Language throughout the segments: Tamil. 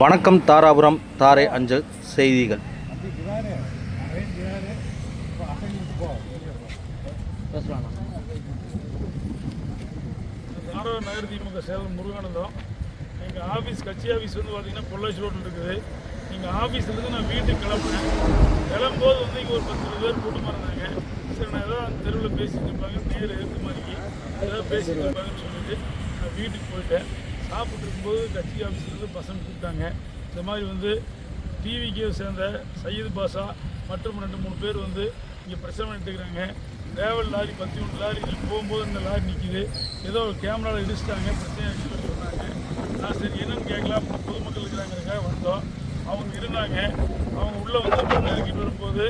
வணக்கம் தாராபுரம் தாரை அஞ்சல் செய்திகள். தாராபுரம் நகர் திமுக சேலம் முருகானந்தம். எங்கள் ஆஃபீஸ் கட்சி ஆஃபீஸ் வந்து பார்த்தீங்கன்னா பொள்ளாச்சி ரோட்டில் இருக்குது. எங்கள் ஆஃபீஸ்லேருந்து நான் வீட்டுக்கு கிளம்புனேன். கிளம்பும்போது வந்து இங்கே ஒரு 10 பேர் கூட்டமாக இருந்தாங்க. சரி, நான் ஏதாவது அந்த தெருவில் பேசிட்டு இருப்பாங்க, நேர் எடுத்து மாதிரி ஏதாவது பேசிட்டு இருப்பாங்கன்னு சொல்லிட்டு நான் வீட்டுக்கு போயிட்டேன். சாப்பிட்டு இருக்கும்போது கட்சி ஆஃபீஸ்லேருந்து பசங்க கூப்பிட்டாங்க. இந்த மாதிரி வந்து டிவிக்கே சேர்ந்த சையது பாஷா மற்றும் 2-3 பேர் வந்து இங்கே பிரச்சனை பண்ணிட்டு இருக்கிறாங்க. டிராவல் லாரி 11 லாரி போகும்போது இந்த லாரி நிற்கிது, ஏதோ ஒரு கேமராவில் இடிச்சிட்டாங்க, பிரச்சனை சொன்னாங்க. நான் சரி என்னன்னு கேட்கலாம், பொதுமக்கள் இருக்கிறாங்கிறதுக்காக வந்தோம். அவங்க இருந்தாங்க. அவங்க உள்ளே வந்து பொண்ணு இறக்கிட்டு வரும்போது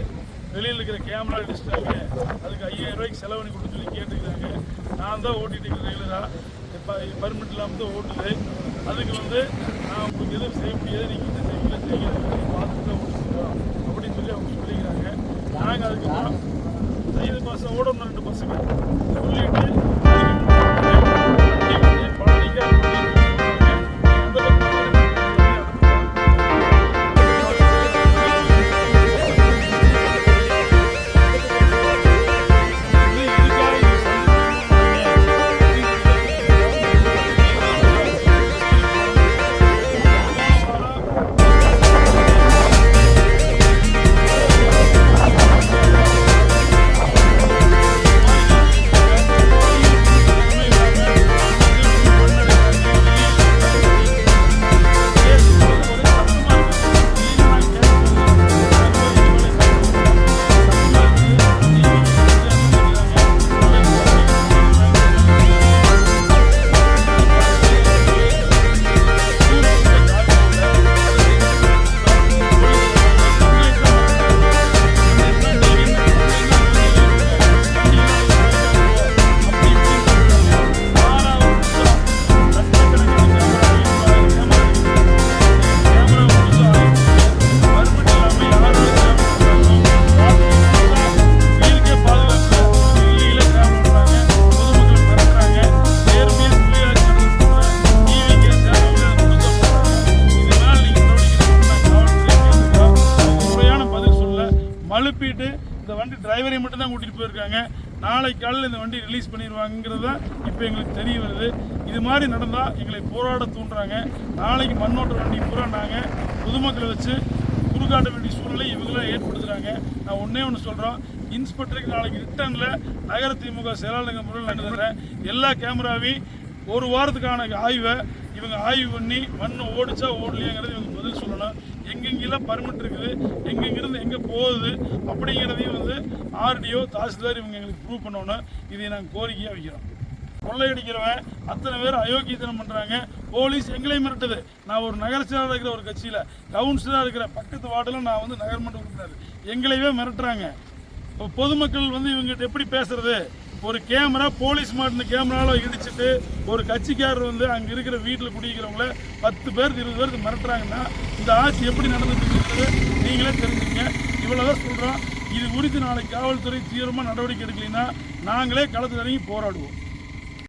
வெளியில் இருக்கிற கேமரா இடிச்சிட்டாங்க, அதுக்கு 5000 ரூபாய்க்கு செலவு பண்ணி கொடுத்து சொல்லி கேட்டுக்கிறாங்க. நான் தான் ஓட்டிகிட்டு இருக்கிறேன் ரெகுலராக, இப்போ பர்மிட் இல்லாமல் தான் ஓட்டுது. அதுக்கு வந்து நான் உங்களுக்கு எதுவும் செய்ய முடியாது, நீங்கள் என்ன செய்வீங்க பார்த்துட்டு தான் ஓட்டிக்கிறோம் அப்படின்னு சொல்லி அவங்க சொல்லிக்கிறாங்க. நாங்கள் அதுக்கு சையது பாஷா ஓடணும் 2 பசங்க சொல்லிட்டு மழுப்பிட்டு இந்த வண்டி டிரைவரை மட்டும் தான் கூட்டிகிட்டு போயிருக்காங்க. நாளைக்கு காலையில் இந்த வண்டி ரிலீஸ் பண்ணிடுவாங்கிறது தான் இப்போ எங்களுக்கு தெரிய வருது. இது மாதிரி நடந்தால் எங்களை போராட தூண்டுறாங்க. நாளைக்கு மண்ணோட்ட வண்டி பூரா நாங்கள் பொதுமக்களை வச்சு குறுக்காட்ட வேண்டிய சூழ்நிலை இவங்களாம் ஏற்படுத்துகிறாங்க. நான் ஒன்று சொல்கிறோம், இன்ஸ்பெக்டருக்கு நாளைக்கு ரிட்டனில் நகர திமுக செயலாளர் முறையில் நடந்துடுறேன். எல்லா கேமராவையும் ஒரு வாரத்துக்கான ஆய்வை இவங்க ஆய்வு பண்ணி மண் ஓடிச்சா ஓடலையாங்கிறது இவங்க பதில் சொல்லணும். எங்கெங்கெல்லாம் பர்மிட் இருக்குது, எங்கெங்கிருந்து எங்கே போகுது அப்படிங்கிறதையும் வந்து ஆர்டிஓ தாசில்தார் இவங்க எங்களுக்கு ப்ரூவ் பண்ணணும். இதை நாங்கள் கோரிக்கையாக வைக்கிறோம். கொள்ளையடிக்கிறவன் அத்தனை பேர் அயோக்கியத்தனம் பண்ணுறாங்க. போலீஸ் எங்களையும் மிரட்டுது. நான் ஒரு நகர செயலாளர் இருக்கிற ஒரு கட்சியில் கவுன்சிலராக இருக்கிற பக்கத்து வார்டில் நான் வந்து நகர்மன்ற உறுப்பினர், எங்களையவே மிரட்டுறாங்க. இப்போ பொதுமக்கள் வந்து இவங்ககிட்ட எப்படி பேசுறது? ஒரு கேமரா போலீஸ் மாட்டின கேமராவில் இடிச்சுட்டு ஒரு கட்சிக்காரர் வந்து அங்கே இருக்கிற வீட்டில் குடிக்கிறவங்கள 10 பேர் 20 பேருக்கு மிரட்டுறாங்கன்னா இந்த ஆட்சி எப்படி நடந்துட்டு இருக்கிறது நீங்களே தெரிஞ்சுங்க. இவ்வளோதான் சொல்கிறோம். இது குறித்து நாளைக்கு காவல்துறை தீவிரமாக நடவடிக்கை எடுக்கலைன்னா நாங்களே களத்தில் இறங்கி போராடுவோம்.